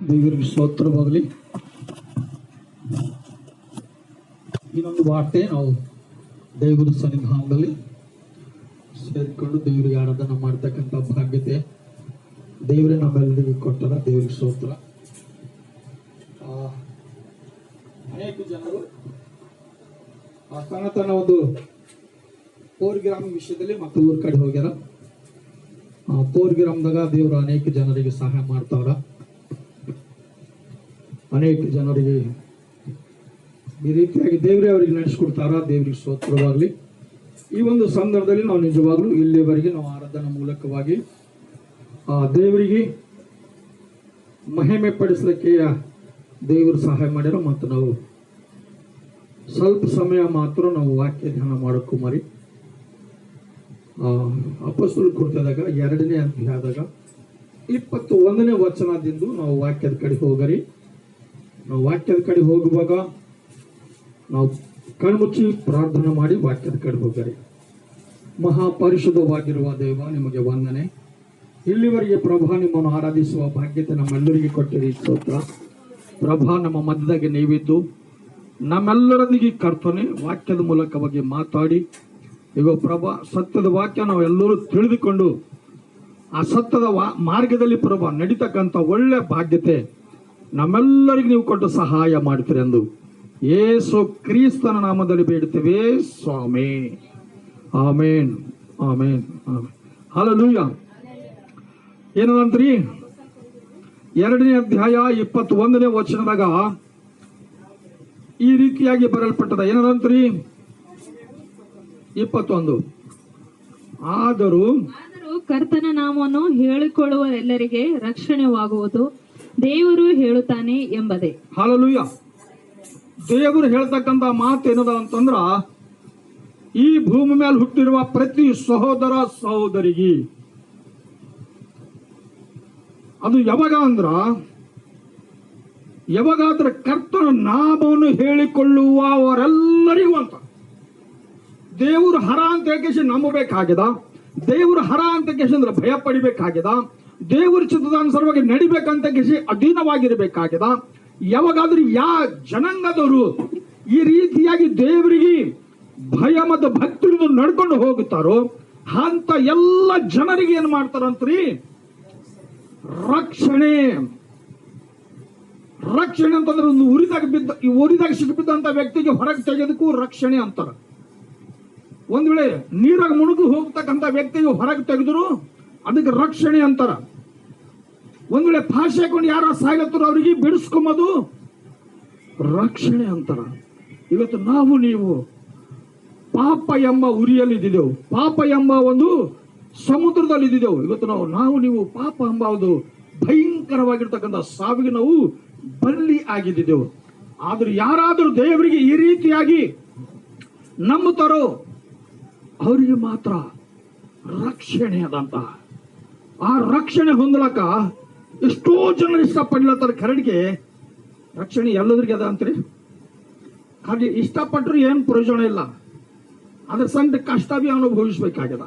ದೇವರಿಗೆ ಸ್ತೋತ್ರವಾಗಲಿ. ಇನ್ನೊಂದು ವಾರ್ತೆ ನಾವು ದೇವರ ಸನ್ನಿಧಾನದಲ್ಲಿ ಸೇರಿಕೊಂಡು ದೇವರಿಗೆ ಆರಾಧನೆ ಮಾಡ್ತಕ್ಕಂಥ ಭಾಗ್ಯತೆ ದೇವರೇ ನಮ್ಮೆಲ್ಲರಿಗೂ ಕೊಟ್ಟರ. ದೇವರಿಗೆ ಸ್ತೋತ್ರ. ಅನೇಕ ಜನರು ತನ್ನ ಒಂದು ಪೋರ್ಗ್ರಾಮ್ ವಿಷಯದಲ್ಲಿ ಮತ್ತು ಊರ್ ಕಡೆ ಹೋಗ್ಯಾರ. ಪೋರ್ಗ್ರಾಮ್ದಾಗ ದೇವರು ಅನೇಕ ಜನರಿಗೆ ಸಹಾಯ ಮಾಡ್ತಾರ. ಅನೇಕ ಜನರಿಗೆ ಈ ರೀತಿಯಾಗಿ ದೇವರೇ ಅವರಿಗೆ ನಡೆಸ್ಕೊಡ್ತಾರ. ದೇವರಿಗೆ ಸ್ತೋತ್ರವಾಗಲಿ. ಈ ಒಂದು ಸಂದರ್ಭದಲ್ಲಿ ನಾವು ನಿಜವಾಗ್ಲೂ ಇಲ್ಲಿವರೆಗೆ ನಾವು ಆರಾಧನಾ ಮೂಲಕವಾಗಿ ದೇವರಿಗೆ ಮಹಿಮೆ ಪಡಿಸಲಿಕ್ಕೆ ದೇವರು ಸಹಾಯ ಮಾಡ್ಯಾರ. ಮತ್ತು ನಾವು ಸ್ವಲ್ಪ ಸಮಯ ಮಾತ್ರ ನಾವು ವಾಕ್ಯ ಧ್ಯಾನ ಮಾಡೋಕ್ಕೂ ಮರಿ ಅಪೊಸ್ತಲರ ಕೃತ್ಯದಾಗ 2ನೇ ಅಧ್ಯಾಯದಾಗ 21ನೇ ವಚನದಿಂದ ನಾವು ವಾಕ್ಯದ ಕಡೆ ಹೋಗರಿ. ನಾವು ವಾಕ್ಯದ ಕಡೆ ಹೋಗುವಾಗ ನಾವು ಕಣ್ಮುಚ್ಚಿ ಪ್ರಾರ್ಥನೆ ಮಾಡಿ ವಾಕ್ಯದ ಕಡೆ ಹೋಗರಿ. ಮಹಾಪರಿಶುದ್ಧವಾಗಿರುವ ದೇವ, ನಿಮಗೆ ವಂದನೆ. ಇಲ್ಲಿವರೆಗೆ ಪ್ರಭಾ ನಿಮ್ಮನ್ನು ಆರಾಧಿಸುವ ಭಾಗ್ಯತೆ ನಮ್ಮೆಲ್ಲರಿಗೆ ಕೊಟ್ಟಿರಿ. ಸ್ತೋತ್ರ ಪ್ರಭಾ. ನಮ್ಮ ಮಧ್ಯದಾಗೆ ನೀವಿದ್ದು ನಮ್ಮೆಲ್ಲರೊಂದಿಗೆ ಕರ್ತನೆ ವಾಕ್ಯದ ಮೂಲಕವಾಗಿ ಮಾತಾಡಿ ಈಗ ಪ್ರಭಾ ಸತ್ಯದ ವಾಕ್ಯ ನಾವು ಎಲ್ಲರೂ ತಿಳಿದುಕೊಂಡು ಆ ಸತ್ಯದ ಮಾರ್ಗದಲ್ಲಿ ಪ್ರಭಾ ನಡೀತಕ್ಕಂಥ ಒಳ್ಳೆ ಭಾಗ್ಯತೆ ನಮ್ಮೆಲ್ಲರಿಗೂ ನೀವು ಕೊಟ್ಟು ಸಹಾಯ ಮಾಡ್ತೀರಿ ಎಂದು ಯೇಸು ಕ್ರಿಸ್ತನ ನಾಮದಲ್ಲಿ ಬೇಡುತ್ತೇವೆ ಸ್ವಾಮಿ. ಆಮೇನ್, ಆಮೇನ್, ಆಮೇನ್. ಹಲ್ಲೆಲೂಯಾ. ಏನಂತ್ರಿ 2ನೇ ಅಧ್ಯಾಯ 21ನೇ ವಚನದಾಗ ಈ ರೀತಿಯಾಗಿ ಬರಲ್ಪಟ್ಟದ. ಏನಂತ್ರಿ 21. ಆದರೂ ಕರ್ತನ ನಾಮವನ್ನು ಹೇಳಿಕೊಳ್ಳುವ ಎಲ್ಲರಿಗೆ ರಕ್ಷಣೆವಾಗುವುದು ದೇವರು ಹೇಳುತ್ತಾನೆ ಎಂಬುದೇ. ಹಲ್ಲೆಲೂಯಾ. ದೇವರು ಹೇಳ್ತಕ್ಕಂಥ ಮಾತು ಏನದ ಅಂತಂದ್ರ, ಈ ಭೂಮಿ ಮೇಲೆ ಹುಟ್ಟಿರುವ ಪ್ರತಿ ಸಹೋದರ ಸಹೋದರಿಗೆ ಅದು ಯಾವಾಗಾದ್ರೆ ಕರ್ತನ ನಾಮವನ್ನು ಹೇಳಿಕೊಳ್ಳುವವರೆಲ್ಲರಿಗೂ ಅಂತ ದೇವರು ಹರ ಅಂತ ಹೇಳಿ ನಂಬಬೇಕಾಗ್ಯದ. ದೇವರು ಹರ ಅಂತ ಕೇಳಿದ್ರೆ ಭಯ ಪಡಿಬೇಕಾಗ್ಯದ. ದೇವರ ಚಿತ್ತದಾನುಸಾರವಾಗಿ ನಡಿಬೇಕಂತ ಕೇಳಿ ಅಧೀನವಾಗಿರ್ಬೇಕಾಗ್ಯದ. ಯಾವಾಗಾದ್ರೂ ಜನಾಂಗದವರು ಈ ರೀತಿಯಾಗಿ ದೇವರಿಗೆ ಭಯ ಮತ್ತು ಭಕ್ತಿಯಿಂದ ನಡ್ಕೊಂಡು ಹೋಗುತ್ತಾರೋ ಅಂತ ಎಲ್ಲ ಜನರಿಗೆ ಏನ್ ಮಾಡ್ತಾರಂತ್ರಿ, ರಕ್ಷಣೆ ಅಂತಂದ್ರೆ ಒಂದು ಉರಿದಾಗ ಸಿಕ್ಕಿಬಿದ್ದಂತ ವ್ಯಕ್ತಿಗೆ ಹೊರಗೆ ತೆಗೆದಕ್ಕೂ ರಕ್ಷಣೆ ಅಂತಾರ. ಒಂದ್ ವೇಳೆ ನೀರಾಗ ಮುಳುಗು ಹೋಗ್ತಕ್ಕಂಥ ವ್ಯಕ್ತಿಗೆ ಹೊರಗೆ ತೆಗೆದ್ರು ಅದಕ್ಕೆ ರಕ್ಷಣೆ ಅಂತಾರ. ಒಂದ್ ವೇಳೆ ಫಾಶಿ ಹಾಕೊಂಡು ಯಾರ ಸಾಗತ್ತರು ಅವರಿಗೆ ಬಿಡಿಸ್ಕೊಂಬದು ರಕ್ಷಣೆ ಅಂತಾರ. ಇವತ್ತು ನಾವು ನೀವು ಪಾಪ ಎಂಬ ಉರಿಯಲ್ಲಿ ಇದ್ದಿದ್ದೆವು, ಪಾಪ ಎಂಬ ಒಂದು ಸಮುದ್ರದಲ್ಲಿ ಇದ್ದಿದ್ದೆವು. ಇವತ್ತು ನಾವು ನೀವು ಪಾಪ ಎಂಬ ಒಂದು ಭಯಂಕರವಾಗಿರ್ತಕ್ಕಂಥ ಸಾವಿಗೆ ನಾವು ಬಲಿ ಆಗಿದ್ದೆವು. ಆದ್ರೆ ಯಾರಾದರೂ ದೇವರಿಗೆ ಈ ರೀತಿಯಾಗಿ ನಂಬುತ್ತಾರೋ ಅವರಿಗೆ ಮಾತ್ರ ರಕ್ಷಣೆ ಅದಂತ. ಆ ರಕ್ಷಣೆ ಹೊಂದಲಕ್ಕ ಎಷ್ಟೋ ಜನರು ಇಷ್ಟಪಡ್ಲತ್ತಾರ. ಕರಡಿಗೆ ರಕ್ಷಣೆ ಎಲ್ಲದ್ರಿಗೆ ಅದ ಅಂತ್ರಿ. ಹಾಗೆ ಇಷ್ಟಪಟ್ಟರು ಏನ್ ಪ್ರಯೋಜನ ಇಲ್ಲ. ಅದ್ರ ಸಣ್ಣ ಕಷ್ಟ ಬಿ ಅನುಭವಿಸ್ಬೇಕಾಗ್ಯದ.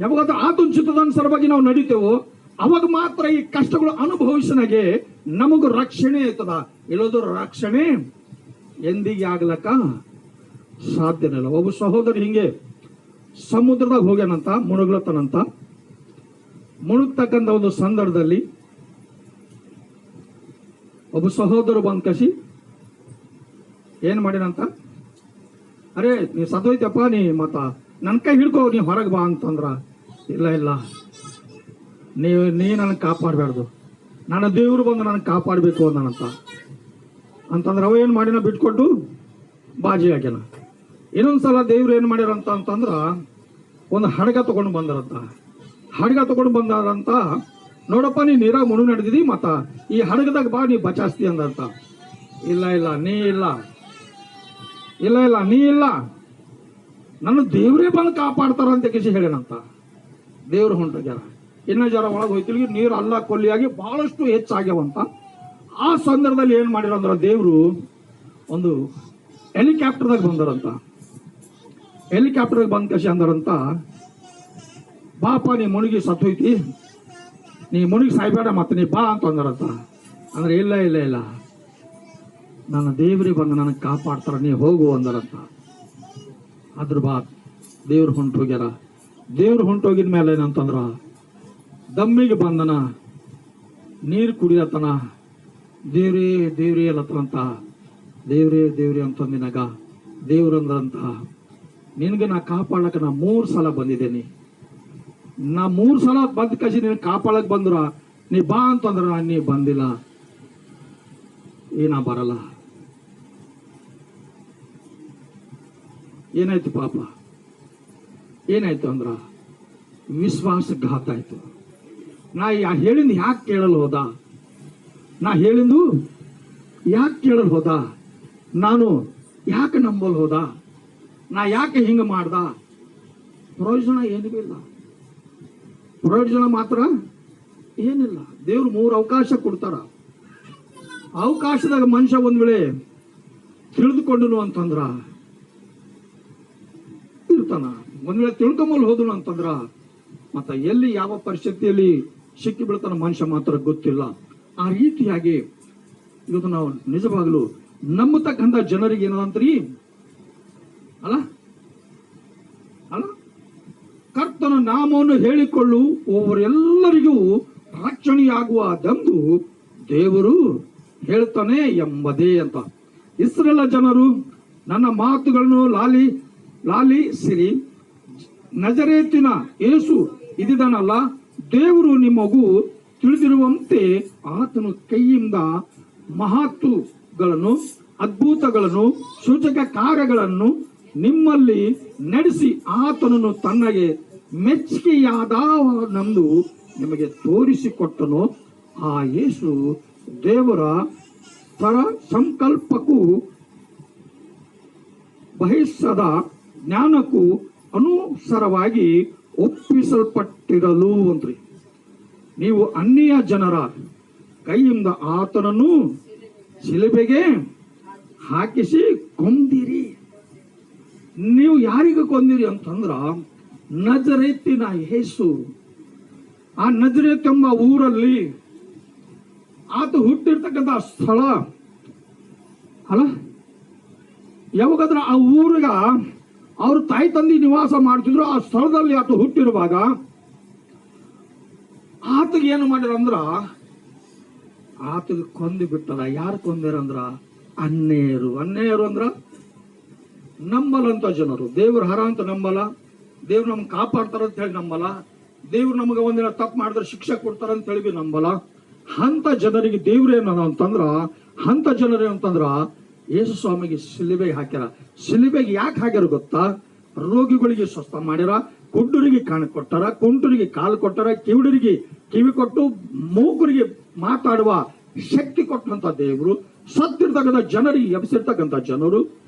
ಯಾವಾಗ ಆತನ ಚಿತ್ತದಾನುಸಾರವಾಗಿ ನಾವು ನಡೀತೇವೋ ಅವಾಗ ಮಾತ್ರ ಈ ಕಷ್ಟಗಳು ಅನುಭವಿಸನಾಗೆ ನಮಗೂ ರಕ್ಷಣೆ ಆಯ್ತದ. ಇಲ್ಲೋದ್ರ ರಕ್ಷಣೆ ಎಂದಿಗೆ ಆಗ್ಲಕ್ಕ ಸಾಧ್ಯನಿಲ್ಲ. ಒಬ್ಬ ಸಹೋದರ ಹಿಂಗೆ ಸಮುದ್ರದಾಗ ಹೋಗ್ಯಾನಂತ, ಮುಳುಗ್ಲತ್ತನಂತ. ಮುಳುಗ್ತಕ್ಕಂಥ ಒಂದು ಸಂದರ್ಭದಲ್ಲಿ ಒಬ್ಬ ಸಹೋದರ ಬಂದ್ ಕಸಿ ಏನ್ ಮಾಡಿನಂತ, ಅರೆ ನೀ ಸತ್ತೋಯ್ತಪ್ಪ, ನೀ ಮತ್ತ ನನ್ನ ಕೈ ಹಿಡ್ಕೋ, ನೀ ಹೊರಗೆ ಬಾ ಅಂತಂದ್ರ, ಇಲ್ಲ ನೀ ನನಗೆ ಕಾಪಾಡಬಾರ್ದು, ನನ್ನ ದೇವ್ರು ಬಂದು ನನಗೆ ಕಾಪಾಡಬೇಕು ಅಂತಂದ್ರೆ ಅವ ಏನ್ ಮಾಡಿನ ಬಿಟ್ಕೊಟ್ಟು ಬಾಜಿ ಹಾಕ್ಯಾನ. ಇನ್ನೊಂದ್ಸಲ ದೇವ್ರು ಏನ್ ಮಾಡ್ಯಾರಂತ ಅಂತಂದ್ರ ಒಂದು ಹಡಗ ತಗೊಂಡು ಬಂದಾರಂತ. ನೋಡಪ್ಪ, ನೀ ನೀರಾಗ ಮುಳುಗು ನಡೆದಿದಿ, ಮತ್ತ ಈ ಹಡಗದಾಗ ಬಾ, ನೀ ಬಚಾಸ್ತಿ ಅಂದಂತ. ಇಲ್ಲ ನೀ ಇಲ್ಲ, ನನ್ನ ದೇವ್ರೇ ಬಂದು ಕಾಪಾಡ್ತಾರ ಅಂತ ಕೇಸಿ ಹೇಳ್ಯಾನಂತ. ದೇವ್ರು ಹೊಂಟೋಗ್ಯಾರ. ಇನ್ನ ಜರ ಒಳಗೆ ಹೋಯ್ತಿಲ್ಗಿ ನೀರು ಅಲ್ಲ ಕೊಲ್ಲಿಯಾಗಿ ಬಹಳಷ್ಟು ಹೆಚ್ಚಾಗ್ಯಾವಂತ. ಆ ಸಂದರ್ಭದಲ್ಲಿ ಏನ್ ಮಾಡಿರಂದ್ರ ದೇವ್ರು ಒಂದು ಹೆಲಿಕಾಪ್ಟರ್ದಾಗ ಬಂದಾರಂತ. ಹೆಲಿಕಾಪ್ಟರ್ಗೆ ಬಂದ ಕಸಿ ಅಂದಾರಂತ, ಬಾಪ ನೀ ಮುಳುಗಿ ಸತ್ತೋಯ್ತಿ, ನೀ ಮುಳುಗಿ ಸಾಯ್ಬೇಡ, ಮತ್ತೆ ನೀ ಬಾ ಅಂತ ಅಂದಾರಂತ. ಅಂದ್ರೆ ಇಲ್ಲ ಇಲ್ಲ ಇಲ್ಲ, ನನ್ನ ದೇವ್ರಿಗೆ ಬಂದು ನನಗೆ ಕಾಪಾಡ್ತಾರ, ನೀ ಹೋಗು ಅಂದರಂತ. ಅದ್ರ ಬಾದ್ ದೇವ್ರು ಹೊಂಟೋಗ್ಯಾರ. ದೇವ್ರು ಹೊಂಟೋಗಿದ ಮೇಲೆ ಏನಂತಂದ್ರ ದಮ್ಮಿಗೆ ಬಂದನ, ನೀರು ಕುಡಿಯತನ, ದೇವ್ರೇ ದೇವ್ರೇ ಅಲ್ಲತ್ತಂತ. ದೇವ್ರೇ ದೇವ್ರೇ ಅಂತಂದಿನಾಗ ದೇವ್ರಂದ್ರಂತ, ನಿನಗೆ ನಾ ಕಾಪಾಡಕ್ಕೆ ನಾ 3 ಸಲ ಬಂದಿದ್ದೇನೆ. ನಾ 3 ಸಲ ಬಂದ ಕಸಿ ನೀನು ಕಾಪಾಡಕ್ ಬಂದ್ರ ನೀ ಬಾ ಅಂತಂದ್ರ ನೀ ಬಂದಿಲ್ಲ, ಏನ ಬರಲ್ಲ. ಏನಾಯ್ತು ಪಾಪ? ಏನಾಯ್ತು ಅಂದ್ರ ವಿಶ್ವಾಸಘಾತ ಆಯ್ತು. ನಾ ಹೇಳಿಂದು ಯಾಕೆ ಕೇಳಲು ಹೋದ? ನಾ ಹೇಳಿಂದು ಯಾಕೆ ಕೇಳಲು ಹೋದ? ನಾನು ಯಾಕೆ ನಂಬಲ್ ಹೋದ? ನಾ ಯಾಕೆ ಹಿಂಗ ಮಾಡ್ದ? ಪ್ರಯೋಜನ ಏನೂ ಇಲ್ಲ. ಪ್ರಯೋಜನ ಮಾತ್ರ ಏನಿಲ್ಲ. ದೇವ್ರು 3 ಅವಕಾಶ ಕೊಡ್ತಾರ. ಅವಕಾಶದಾಗ ಮನುಷ್ಯ ಒಂದ್ ವೇಳೆ ತಿಳಿದುಕೊಂಡನು ಅಂತಂದ್ರ ಇರ್ತಾನ, ಒಂದ್ ವೇಳೆ ತಿಳ್ಕೊಂಬಲ್ ಹೋದನು ಅಂತಂದ್ರ ಮತ್ತ ಎಲ್ಲಿ ಯಾವ ಪರಿಸ್ಥಿತಿಯಲ್ಲಿ ಸಿಕ್ಕಿ ಬೀಳ್ತಾನ ಮನುಷ್ಯ ಮಾತ್ರ ಗೊತ್ತಿಲ್ಲ. ಆ ರೀತಿಯಾಗಿ ಇವತ್ತು ನಾವು ನಿಜವಾಗ್ಲು ನಂಬತಕ್ಕಂಥ ಜನರಿಗೆ ಏನಂತ್ರಿ ಅಲ್ಲ ಅಲ್ಲ ಕರ್ತನ ನಾಮವನ್ನು ಹೇಳಿಕೊಳ್ಳು ಒಬ್ಬರೆಲ್ಲರಿಗೂ ರಕ್ಷಣೆಯಾಗುವುದೆಂದು ದೇವರು ಹೇಳ್ತಾನೆ ಎಂಬುದೇ ಅಂತ. ಇಸ್ರೇಲ ಜನರು ನನ್ನ ಮಾತುಗಳನ್ನು ಲಾಲಿಸಿರಿ. ನಜರೇತಿನ ಯೇಸು ಇದಿದನಲ್ಲ, ದೇವರು ನಿಮಗೂ ತಿಳಿದಿರುವಂತೆ ಆತನು ಕೈಯಿಂದ ಮಹತ್ತುಗಳನ್ನು, ಅದ್ಭುತಗಳನ್ನು, ಸೂಚಕ ಕಾರ್ಯಗಳನ್ನು ನಿಮ್ಮಲ್ಲಿ ನಡೆಸಿ ಆತನನ್ನು ತನ್ನಗೆ ಮೆಚ್ಚುಗೆಯಾದವನೆಂದು ನಿಮಗೆ ತೋರಿಸಿಕೊಟ್ಟನು. ಆ ಯೇಸು ದೇವರ ತರ ಸಂಕಲ್ಪಕ್ಕೂ ಬಹಿಸದ ಜ್ಞಾನಕ್ಕೂ ಅನುಸಾರವಾಗಿ ಒಪ್ಪಿಸಲ್ಪಟ್ಟಿರಲು ಅಂತ್ರಿ. ನೀವು ಅನ್ಯ ಜನರ ಕೈಯಿಂದ ಆತನನ್ನು ಶಿಲುಬೆಗೆ ಹಾಕಿಸಿ ಕೊಂದಿರಿ. ನೀವು ಯಾರಿಗೆ ಕೊಂದಿರಿ ಅಂತಂದ್ರ ನಜರೇತಿನ ಯೇಸು. ಆ ನಜರೇತ್ ಎಂಬ ಊರಲ್ಲಿ ಆತ ಹುಟ್ಟಿರ್ತಕ್ಕಂಥ ಸ್ಥಳ ಅಲ್ಲ, ಯಾವಾಗಾದ್ರ ಆ ಊರಿಗ ಅವ್ರ ತಾಯಿ ತಂದೆ ನಿವಾಸ ಮಾಡ್ತಿದ್ರು. ಆ ಸ್ಥಳದಲ್ಲಿ ಆತ ಹುಟ್ಟಿರುವಾಗ ಆತಗೆ ಏನು ಮಾಡಿರ ಅಂದ್ರ ಆತಗೆ ಕೊಂದು ಬಿಟ್ಟಲ್ಲ. ಯಾರು ಕೊಂದಿರಂದ್ರ ಅನ್ಯರು. ಅನ್ಯರು ಅಂದ್ರ ನಂಬಲಂತ ಜನರು. ದೇವ್ರ ಹರ ಅಂತ ನಂಬಲ್ಲ, ದೇವ್ರು ನಮ್ಗೆ ಕಾಪಾಡ್ತಾರ ಅಂತ ಹೇಳಿ ನಂಬಲ್ಲ, ದೇವ್ರು ನಮ್ಗೆ ಒಂದಿನ ತಪ್ಪು ಮಾಡಿದ್ರೆ ಶಿಕ್ಷೆ ಕೊಡ್ತಾರ ಅಂತ ಹೇಳಿ ನಂಬಲ್ಲ. ಅಂತ ಜನರಿಗೆ ದೇವ್ರೇನ ಅಂತಂದ್ರ ಅಂತ ಜನರೇನಂತಂದ್ರ ಯೇಸು ಸ್ವಾಮಿಗೆ ಶಿಲುಬೆಗೆ ಹಾಕ್ಯಾರ. ಶಿಲುಬೆಗೆ ಯಾಕೆ ಹಾಕ್ಯಾರ ಗೊತ್ತಾ? ರೋಗಿಗಳಿಗೆ ಸ್ವಸ್ಥ ಮಾಡ್ಯಾರ, ಕುಡ್ಡರಿಗೆ ಕಾಣ ಕೊಟ್ಟಾರ, ಕುಂಟರಿಗೆ ಕಾಲು ಕೊಟ್ಟಾರ, ಕಿವಿಡರಿಗೆ ಕಿವಿ ಕೊಟ್ಟು, ಮೂಕರಿಗೆ ಮಾತಾಡುವ ಶಕ್ತಿ ಕೊಟ್ಟಂತ ದೇವರು, ಸತ್ತಿರ್ತಕ್ಕಂಥ ಜನರಿಗೆ ಎಬ್ಸಿರ್ತಕ್ಕಂಥ ಜನರು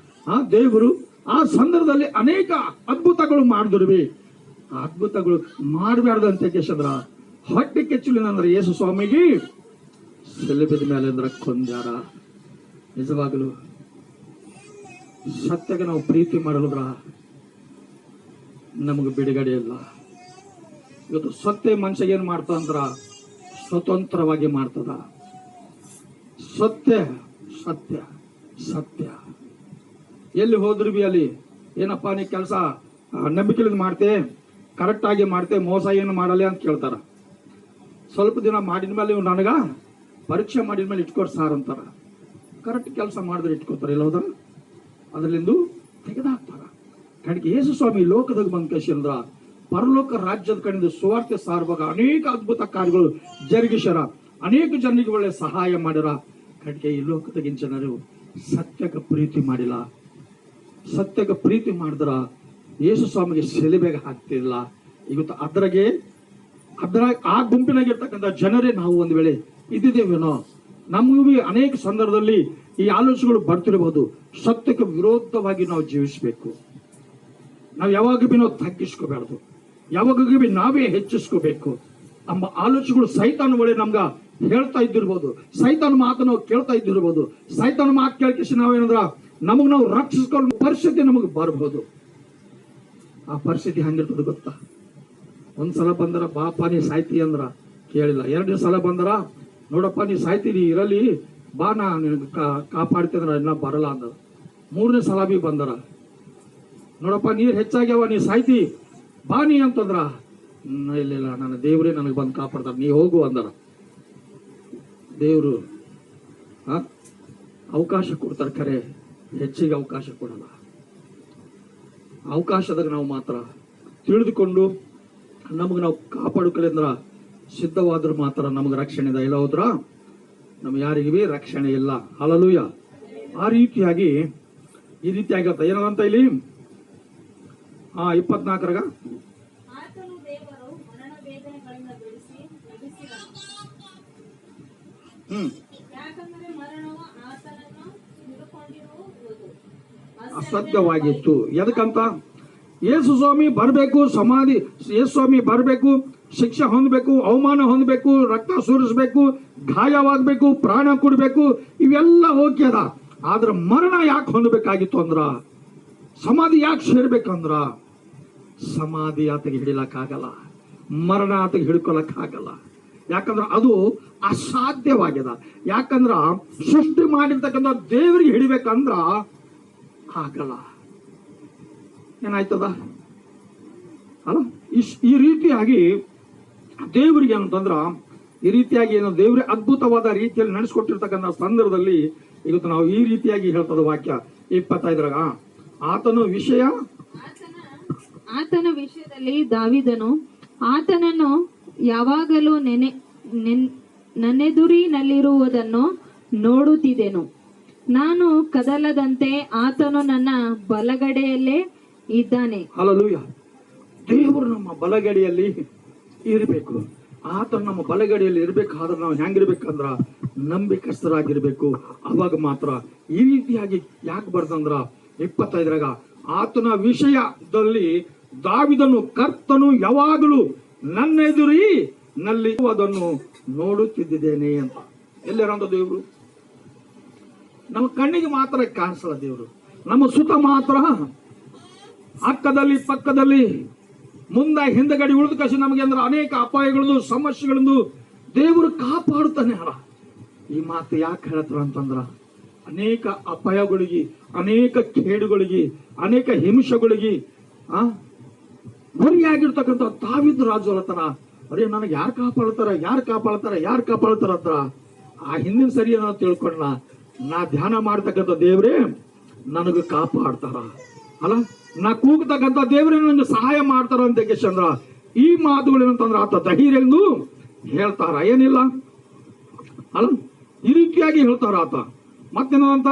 ಆ ದೇವರು ಆ ಸಂದರ್ಭದಲ್ಲಿ ಅನೇಕ ಅದ್ಭುತಗಳು ಮಾಡಿದ್ವಿ. ಆ ಅದ್ಭುತಗಳು ಮಾಡಬಾರ್ದಂತ ಕೇಶಂದ್ರ ಹೊಟ್ಟೆ ಕೆಚ್ಚಲಿನಂದ್ರೆ ಯೇಸು ಸ್ವಾಮಿಗೆ ಶಿಲುಬೆದ ಮೇಲೆ ಅಂದ್ರೆ ಕೊಂದ್ಯಾರ. ನಿಜವಾಗಲು ಸತ್ಯಕ್ಕೆ ನಾವು ಪ್ರೀತಿ ಮಾಡಲಿದ್ರ ನಮಗೆ ಬಿಡುಗಡೆ ಇಲ್ಲ. ಇವತ್ತು ಸತ್ಯ ಮನುಷ್ಯ ಏನ್ ಮಾಡ್ತದ ಅಂದ್ರ ಸ್ವತಂತ್ರವಾಗಿ ಮಾಡ್ತದ. ಸತ್ಯ ಸತ್ಯ ಸತ್ಯ ಎಲ್ಲಿ ಹೋದ್ರು ಬಿ ಅಲ್ಲಿ ಏನಪ್ಪಾ ನೀ ಕೆಲಸ ನಂಬಿಕೆಲಿಂದ ಮಾಡ್ತೆ, ಕರೆಕ್ಟ್ ಆಗಿ ಮಾಡ್ತೆ, ಮೋಸ ಏನು ಮಾಡಲ್ಲ ಅಂತ ಕೇಳ್ತಾರ. ಸ್ವಲ್ಪ ದಿನ ಮಾಡಿದ ಮೇಲೆ ಇವ್ ನನಗ ಪರೀಕ್ಷೆ ಮಾಡಿದ ಮೇಲೆ ಇಟ್ಕೊಡ್ ಸಾರ್ ಅಂತಾರ. ಕರೆಕ್ಟ್ ಕೆಲಸ ಮಾಡಿದ್ರೆ ಇಟ್ಕೋತಾರ, ಇಲ್ಲ ಹೌದಾ? ಅದರಲ್ಲಿಂದು ತೆಗೆದಾಕ್ತಾರ. ಕಡೆಗೆ ಯೇಸು ಸ್ವಾಮಿ ಲೋಕದಾಗ ಬಂದ ಕಸಿ ಅಂದ್ರ ಪರಲೋಕ ರಾಜ್ಯದ ಕಡೆಯಿಂದ ಸುವಾರ್ತೆ ಸಾರುವಾಗ ಅನೇಕ ಅದ್ಭುತ ಕಾರ್ಯಗಳು ಜರುಗಿಸ್ಯಾರ, ಅನೇಕ ಜನರಿಗೆ ಒಳ್ಳೆ ಸಹಾಯ ಮಾಡ್ಯಾರ. ಕಡೆಗೆ ಈ ಲೋಕದಾಗಿನ ಜನರು ಸತ್ಯಕ್ಕೆ ಪ್ರೀತಿ ಮಾಡಿಲ್ಲ. ಸತ್ಯಕ್ಕೆ ಪ್ರೀತಿ ಮಾಡಿದ್ರ ಯೇಸು ಸ್ವಾಮಿಗೆ ಶಿಲುಬೆಗೆ ಹಾಕ್ತಿಲ್ಲ. ಇವತ್ತು ಅದ್ರ ಆ ಗುಂಪಿನಾಗಿರ್ತಕ್ಕಂಥ ಜನರೇ ನಾವು ಒಂದ್ ವೇಳೆ ಇದ್ದಿದ್ದೇವೇನೋ. ನಮಗೂ ಅನೇಕ ಸಂದರ್ಭದಲ್ಲಿ ಈ ಆಲೋಚನೆಗಳು ಬರ್ತಿರಬಹುದು. ಸತ್ಯಕ್ಕೆ ವಿರೋಧವಾಗಿ ನಾವು ಜೀವಿಸಬೇಕು. ನಾವು ಯಾವಾಗ ಬಿ ನಾವು ತಗ್ಗಿಸ್ಕೋಬಾರ್ದು, ಯಾವಾಗ ಬಿ ನಾವೇ ಹೆಚ್ಚಿಸ್ಕೋಬೇಕು ಎಂಬ ಆಲೋಚನೆಗಳು ಸೈತಾನ ಒಳ್ಳೆ ನಮ್ಗ ಹೇಳ್ತಾ ಇದ್ದಿರ್ಬೋದು. ಸೈತಾನ ಮಾತು ನಾವು ಕೇಳ್ತಾ ಇದ್ದಿರ್ಬೋದು. ಸೈತಾನ ಮಾತು ಕೇಳ್ಕಿಸಿ ನಾವೇನಂದ್ರ ನಾವು ರಕ್ಷಿಸ್ಕೊಳ್ಳೋ ಪರಿಸ್ಥಿತಿ ನಮಗೆ ಬರಬಹುದು. ಆ ಪರಿಸ್ಥಿತಿ ಹಂಗಿರ್ತದೆ ಗೊತ್ತಾ? ಒಂದ್ಸಲ ಬಂದರ ಬಾಪ ನೀ ಸಾಯ್ತಿ ಅಂದ್ರ ಕೇಳಿಲ್ಲ, 2 ಸಲ ಬಂದರ ನೋಡಪ್ಪ ನೀ ಸಾಯ್ತೀನಿ ಇರಲಿ, ಬಾ ನಾ ನಿನಗೆ ಕಾಪಾಡ್ತಿದ್ರ ಇನ್ನ ಬರಲ್ಲ ಅಂದ. 3ನೇ ಸಲ ಬಿ ಬಂದರ. ನೋಡಪ್ಪ ನೀರು ಹೆಚ್ಚಾಗ್ಯಾವ, ನೀ ಸಾಯ್ತಿ, ಬಾ ನೀ ಅಂತಂದ್ರ. ಇಲ್ಲ ನನ್ನ ದೇವ್ರೇ ನನಗೆ ಬಂದು ಕಾಪಾಡ್ತಾರ, ನೀ ಹೋಗು ಅಂದರ. ದೇವರು ಅವಕಾಶ ಕೊಡ್ತಾರೆ, ಖರೆ ಹೆಚ್ಚಿಗೆ ಅವಕಾಶ ಕೊಡಲ್ಲ. ಅವಕಾಶದಾಗ ನಾವು ಮಾತ್ರ ತಿಳಿದುಕೊಂಡು ನಮಗೆ ನಾವು ಕಾಪಾಡ್ಕೊಳ್ಳಿಂದ್ರ ಸಿದ್ಧವಾದ್ರೂ ಮಾತ್ರ ನಮಗೆ ರಕ್ಷಣೆ ಇದೆ. ಇಲ್ಲ ಹೋದ್ರ ನಮ್ಗೆ ಯಾರಿಗೂ ರಕ್ಷಣೆ ಇಲ್ಲ. ಹಲ್ಲೆಲೂಯಾ. ಆ ರೀತಿಯಾಗಿ ಈ ರೀತಿಯಾಗಿ ಏನಂತ ಇಲ್ಲಿ 24 ಅಸಾಧ್ಯವಾಗಿತ್ತು. ಎದಕ್ಕಂತ? ಯೇಸು ಸ್ವಾಮಿ ಬರಬೇಕು, ಯೇಸು ಸ್ವಾಮಿ ಬರಬೇಕು, ಶಿಕ್ಷೆ ಹೊಂದಬೇಕು, ಅವಮಾನ ಹೊಂದಬೇಕು, ರಕ್ತ ಸುರಿಸ್ಬೇಕು, ಗಾಯವಾಗಬೇಕು, ಪ್ರಾಣ ಕೊಡಬೇಕು, ಇವೆಲ್ಲ ಓಕೆ ಅದ. ಆದ್ರೆ ಮರಣ ಯಾಕೆ ಹೊಂದಬೇಕಾಗಿತ್ತು ಅಂದ್ರ, ಸಮಾಧಿ ಯಾಕೆ ಸೇರ್ಬೇಕಂದ್ರ, ಸಮಾಧಿ ಆತಗೆ ಹಿಡಿಲಕ್ಕಾಗಲ್ಲ, ಮರಣ ಆತಗೆ ಹಿಡ್ಕೊಳಕ್ಕಾಗಲ್ಲ. ಯಾಕಂದ್ರ ಅದು ಅಸಾಧ್ಯವಾಗ್ಯದ. ಯಾಕಂದ್ರ ಸೃಷ್ಟಿ ಮಾಡಿರ್ತಕ್ಕಂಥ ದೇವರಿಗೆ ಹಿಡಿಬೇಕಂದ್ರ ಆಗಲ್ಲ. ಏನಾಯ್ತದ ಅಲ್ಲ? ಈ ರೀತಿಯಾಗಿ ದೇವರಿಗೆ ಅಂತಂದ್ರ ಈ ರೀತಿಯಾಗಿ ಏನೋ ದೇವ್ರಿಗೆ ಅದ್ಭುತವಾದ ರೀತಿಯಲ್ಲಿ ನಡೆಸ್ಕೊಟ್ಟಿರ್ತಕ್ಕಂಥ ಸಂದರ್ಭದಲ್ಲಿ ಇವತ್ತು ನಾವು ಈ ರೀತಿಯಾಗಿ ಹೇಳ್ತದ ವಾಕ್ಯ 25 ಆತನ ವಿಷಯದಲ್ಲಿ ದಾವೀದನು ಆತನನ್ನು ಯಾವಾಗಲೂ ನನ್ನೆದುರಿನಲ್ಲಿರುವುದನ್ನು ನೋಡುತ್ತಿದ್ದೆನು. ನಾನು ಕದಲದಂತೆ ಆತನು ನನ್ನ ಬಲಗಡೆಯಲ್ಲೇ ಇದ್ದಾನೆ. ಹಲ್ಲೆಲೂಯಾ. ದೇವರು ನಮ್ಮ ಬಲಗಡೆಯಲ್ಲಿ ಇರಬೇಕು. ಆತನು ನಮ್ಮ ಬಲಗಡೆಯಲ್ಲಿ ಇರ್ಬೇಕಾದ್ರೆ ನಾವು ಹೆಂಗಿರ್ಬೇಕಂದ್ರ ನಂಬಿಕಸ್ಥರಾಗಿರ್ಬೇಕು. ಅವಾಗ ಮಾತ್ರ ಈ ರೀತಿಯಾಗಿ ಯಾಕೆ ಬರ್ದಂದ್ರ 25 ಆತನ ವಿಷಯದಲ್ಲಿ ದಾವೀದನು ಕರ್ತನು ಯಾವಾಗಲೂ ನನ್ನ ಎದುರಿನಲ್ಲಿ ಅದನ್ನು ನೋಡುತ್ತಿದ್ದೇನೆ ಅಂತ. ಎಲ್ಲರಂತ ದೇವರು ನಮ್ಮ ಕಣ್ಣಿಗೆ ಮಾತ್ರ ಕಾಣಿಸಲ್ಲ. ದೇವರು ನಮ್ಮ ಸುತ್ತ ಮಾತ್ರ ಅಕ್ಕದಲ್ಲಿ ಪಕ್ಕದಲ್ಲಿ ಮುಂದೆ ಹಿಂದಗಡೆ ಉಳಿದ ಕಸಿ ನಮಗೆ ಅಂದ್ರೆ ಅನೇಕ ಅಪಾಯಗಳದು ಸಮಸ್ಯೆಗಳದು ದೇವರು ಕಾಪಾಡುತ್ತಾನೆ. ಅಲ್ಲ, ಈ ಮಾತು ಯಾಕೆ ಹೇಳ್ತಾರ ಅಂತಂದ್ರ ಅನೇಕ ಅಪಾಯಗಳಿಗೆ, ಅನೇಕ ಕೇಡುಗಳಿಗೆ, ಅನೇಕ ಹಿಂಸೆಗಳಿಗೆ ಗುರಿಯಾಗಿರ್ತಕ್ಕಂಥ ದಾವೀದ ರಾಜು ಅಲ್ಲತನ, ಅರೇ ನನಗೆ ಯಾರು ಕಾಪಾಡ್ತಾರ ಅಂತ ಆ ಹಿಂದಿನ ಸರಿ ಏನೋ ತಿಳ್ಕೊಂಡ ನಾ ಧ್ಯಾನ ಮಾಡ್ತಕ್ಕಂಥ ದೇವ್ರೇ ನನಗೆ ಕಾಪಾಡ್ತಾರ. ಅಲ್ಲ, ನಾ ಕೂಗತಕ್ಕಂಥ ದೇವ್ರೇ ನನಗೆ ಸಹಾಯ ಮಾಡ್ತಾರ ಅಂತ ಚಂದ್ರ ಈ ಮಾತುಗಳೇನಂತಂದ್ರ ಆತ ಧೈರ್ಯ ಎಂದು ಹೇಳ್ತಾರ. ಏನಿಲ್ಲ ಅಲ್ಲ, ಈ ರೀತಿಯಾಗಿ ಹೇಳ್ತಾರ ಆತ. ಮತ್ತೇನಂತ?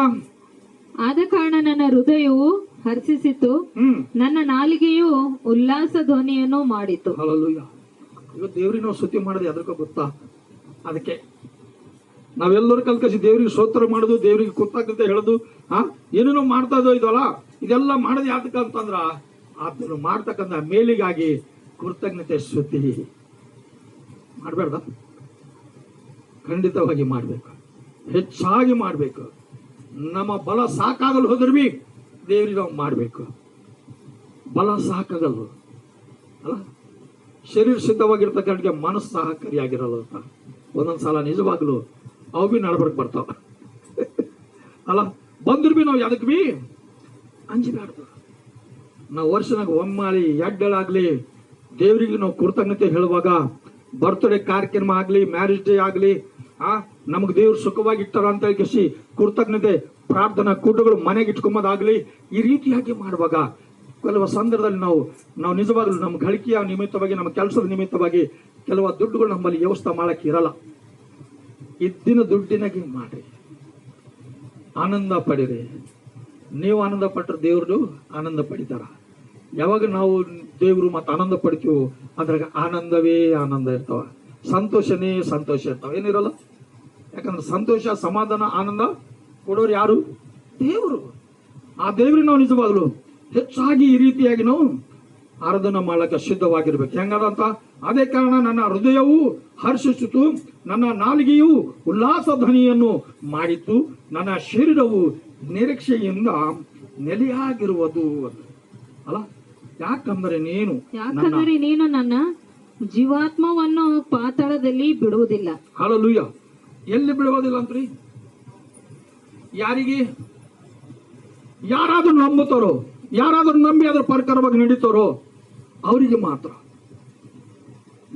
ಆದ ಕಾರಣ ನನ್ನ ಹೃದಯವು ಹರ್ಷಿಸಿತು, ನನ್ನ ನಾಲಿಗೆಯು ಉಲ್ಲಾಸ ಧ್ವನಿಯನ್ನು ಮಾಡಿತು. ಹಲ್ಲೆಲೂಯಾ. ಇವತ್ತು ದೇವ್ರಿಗೆ ನಾವು ಸ್ತುತಿ ಮಾಡೋದು ಎದಕ್ಕೆ ಗೊತ್ತಾ? ಅದಕ್ಕೆ ನಾವೆಲ್ಲರೂ ಕಲ್ಕಸಿ ದೇವ್ರಿಗೆ ಸ್ತೋತ್ರ ಮಾಡೋದು, ದೇವ್ರಿಗೆ ಕೃತಜ್ಞತೆ ಹೇಳೋದು, ಏನೇನೋ ಮಾಡ್ತಾ ಇದ್ದೋ ಇದಲ್ಲ, ಇದೆಲ್ಲ ಮಾಡೋದು ಯಾತಕ್ಕ ಅಂತಂದ್ರ ಆತನು ಮಾಡ್ತಕ್ಕಂಥ ಮೇಲಿಗಾಗಿ ಕೃತಜ್ಞತೆ ಸ್ತುತಿ ಮಾಡಬೇಡ್ದ? ಖಂಡಿತವಾಗಿ ಮಾಡ್ಬೇಕು, ಹೆಚ್ಚಾಗಿ ಮಾಡ್ಬೇಕು. ನಮ್ಮ ಬಲ ಸಾಕಾಗಲು ಹೋದ್ರ ಬಿ ದೇವ್ರಿಗೆ ನಾವು ಮಾಡ್ಬೇಕು. ಬಲ ಸಾಕಾಗಲ್ಲ ಅಲ್ಲ, ಶರೀರ ಸಿದ್ಧವಾಗಿರ್ತಕ್ಕಂಥ ಮನಸ್ಸು ಸಹಕಾರಿಯಾಗಿರಲ್ಲ ಅಂತ ಒಂದೊಂದ್ಸಲ ನಿಜವಾಗ್ಲು ಅವು ಬಿ ನಡ್ಬರ್ಕ್ ಬರ್ತಾವ ಅಲ್ಲ. ಬಂದ್ರು ಬಿ ನಾವು ಅದಕ್ಕೆ ಬಿ ಅಂಜಿಬಾರ್ದು. ನಾವು ವರ್ಷನಾಗ ಒಮ್ಮಾಳಿ ಎಡ್ಡಳಾಗ್ಲಿ ದೇವ್ರಿಗೆ ನಾವು ಕೃತಜ್ಞತೆ ಹೇಳುವಾಗ, ಬರ್ತ್ಡೇ ಕಾರ್ಯಕ್ರಮ ಆಗ್ಲಿ, ಮ್ಯಾರೇಜ್ ಡೇ ಆಗ್ಲಿ, ನಮಗ್ ದೇವ್ರು ಸುಖವಾಗಿ ಇಟ್ಟಾರ ಅಂತ ಹೇಳಿ ಕೃತಜ್ಞತೆ ಪ್ರಾರ್ಥನಾ ಕೂಟಗಳು ಮನೆಗೆ ಇಟ್ಕೊಂಬೋದಾಗ್ಲಿ, ಈ ರೀತಿಯಾಗಿ ಮಾಡುವಾಗ ಕೆಲವು ಸಂದರ್ಭದಲ್ಲಿ ನಾವು ನಿಜವಾಗ್ಲೂ ನಮ್ಮ ಗಳಿಕೆಯ ನಿಮಿತ್ತವಾಗಿ, ನಮ್ಮ ಕೆಲಸದ ನಿಮಿತ್ತವಾಗಿ ಕೆಲವು ದುಡ್ಡುಗಳು ನಮ್ಮಲ್ಲಿ ವ್ಯವಸ್ಥೆ ಮಾಡಕ್ಕೆ ಇರಲ್ಲ. ಇದ್ದಿನ ದುಡ್ಡಿನಾಗಿ ಮಾಡ್ರಿ, ಆನಂದ ಪಡಿರಿ. ನೀವು ಆನಂದ ಪಟ್ಟರೆ ದೇವ್ರು ಆನಂದ ಪಡಿತಾರ. ಯಾವಾಗ ನಾವು ದೇವ್ರು ಮತ್ತೆ ಆನಂದ ಪಡಿತೀವೋ ಅದ್ರಾಗ ಆನಂದವೇ ಆನಂದ ಇರ್ತಾವ, ಸಂತೋಷನೇ ಸಂತೋಷ ಇರ್ತಾವ, ಏನಿರಲ್ಲ. ಯಾಕಂದ್ರೆ ಸಂತೋಷ, ಸಮಾಧಾನ, ಆನಂದ ಕೊಡೋರು ಯಾರು? ದೇವರು. ಆ ದೇವ್ರಿಗೆ ನಾವು ನಿಜವಾಗ್ಲು ಹೆಚ್ಚಾಗಿ ಈ ರೀತಿಯಾಗಿ ನಾವು ಆರಾಧನೆ ಮಾಡಕ್ಕೆ ಸಿದ್ಧವಾಗಿರ್ಬೇಕು. ಹೆಂಗದಂತ? ಅದೇ ಕಾರಣ ನನ್ನ ಹೃದಯವು ಹರ್ಷಿಸಿತು, ನನ್ನ ನಾಲಿಗೆಯು ಉಲ್ಲಾಸ ಧ್ವನಿಯನ್ನು ಮಾಡಿತು, ನನ್ನ ಶರೀರವು ನಿರೀಕ್ಷೆಯಿಂದ ನೆಲೆಯಾಗಿರುವುದು ಅಲ್ಲ. ಯಾಕಂದರೆ ನೀನು ನನ್ನ ಜೀವಾತ್ಮವನ್ನು ಪಾತಾಳದಲ್ಲಿ ಬಿಡುವುದಿಲ್ಲ. ಹಲ್ಲೆಲೂಯಾ. ಎಲ್ಲಿ ಬೀಳೋದಿಲ್ಲ ಅಂತ್ರಿ? ಯಾರಿಗೆ? ಯಾರಾದ್ರೂ ನಂಬುತ್ತಾರೋ, ಯಾರಾದ್ರೂ ನಂಬಿ ಅದ್ರ ಪ್ರಕಾರವಾಗಿ ನಡೀತಾರೋ ಅವರಿಗೆ ಮಾತ್ರ.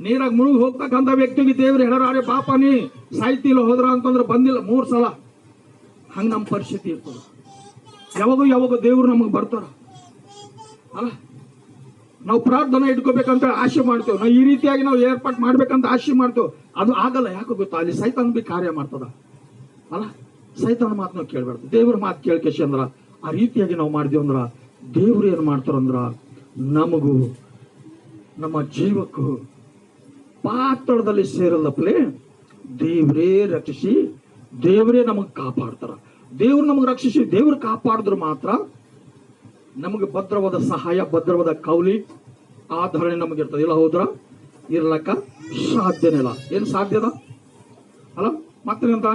ನೀರಾಗ ಮುಳುಗಿ ಹೋಗ್ತಕ್ಕಂಥ ವ್ಯಕ್ತಿಗೆ ದೇವ್ರು ಹೇಳಾರೆ, ಪಾಪ ನೀ ಸಾಯ್ತಿಲ್ಲ ಹೋದ್ರ ಅಂತಂದ್ರೆ ಬಂದಿಲ್ಲ 3 ಸಲ. ಹಂಗ ನಮ್ಮ ಪರಿಸ್ಥಿತಿ ಇರ್ತದ. ಯಾವಾಗ ದೇವ್ರು ನಮಗೆ ಬರ್ತಾರ ಅಲ್ಲ. ನಾವು ಪ್ರಾರ್ಥನೆ ಇಟ್ಕೋಬೇಕಂತ ಆಸೆ ಮಾಡ್ತೇವೆ, ನಾವು ಈ ರೀತಿಯಾಗಿ ನಾವು ಏರ್ಪಾಟ್ ಮಾಡ್ಬೇಕಂತ ಆಸೆ ಮಾಡ್ತೇವೆ. ಅದು ಆಗಲ್ಲ. ಯಾಕೆ ಗೊತ್ತಾ? ಅಲ್ಲಿ ಸೈತಾನ ಬಿ ಕಾರ್ಯ ಮಾಡ್ತದ ಅಲ್ಲ. ಸೈತಾನ ಮಾತು ನಾವು ಕೇಳ್ಬಾರ್ದು, ದೇವ್ರ ಮಾತು ಕೇಳ್ಕೇಶ ಅಂದ್ರ ಆ ರೀತಿಯಾಗಿ ನಾವು ಮಾಡಿದೇವ್ ಅಂದ್ರ ದೇವ್ರು ಏನ್ ಮಾಡ್ತಾರಂದ್ರ ನಮಗೂ ನಮ್ಮ ಜೀವಕ್ಕೂ ಪಾತ್ರದಲ್ಲಿ ಸೇರಲ್ಲಪ್ಲೆ ದೇವ್ರೇ ರಕ್ಷಿಸಿ ದೇವರೇ ನಮಗ್ ಕಾಪಾಡ್ತಾರ. ದೇವ್ರು ನಮಗ್ ರಕ್ಷಿಸಿ ದೇವ್ರು ಕಾಪಾಡಿದ್ರು ಮಾತ್ರ ನಮಗೆ ಭದ್ರವಾದ ಸಹಾಯ, ಭದ್ರವಾದ ಕೌಲಿ ಆಧರಣೆ ನಮಗಿರ್ತದೆ. ಇಲ್ಲ ಹೋದ್ರ ಇರ್ಲಕ್ಕ ಸಾಧ್ಯನೇ ಇಲ್ಲ. ಏನ್ ಸಾಧ್ಯದ ಅಲ್ಲ? ಮತ್ತೇನಂತ?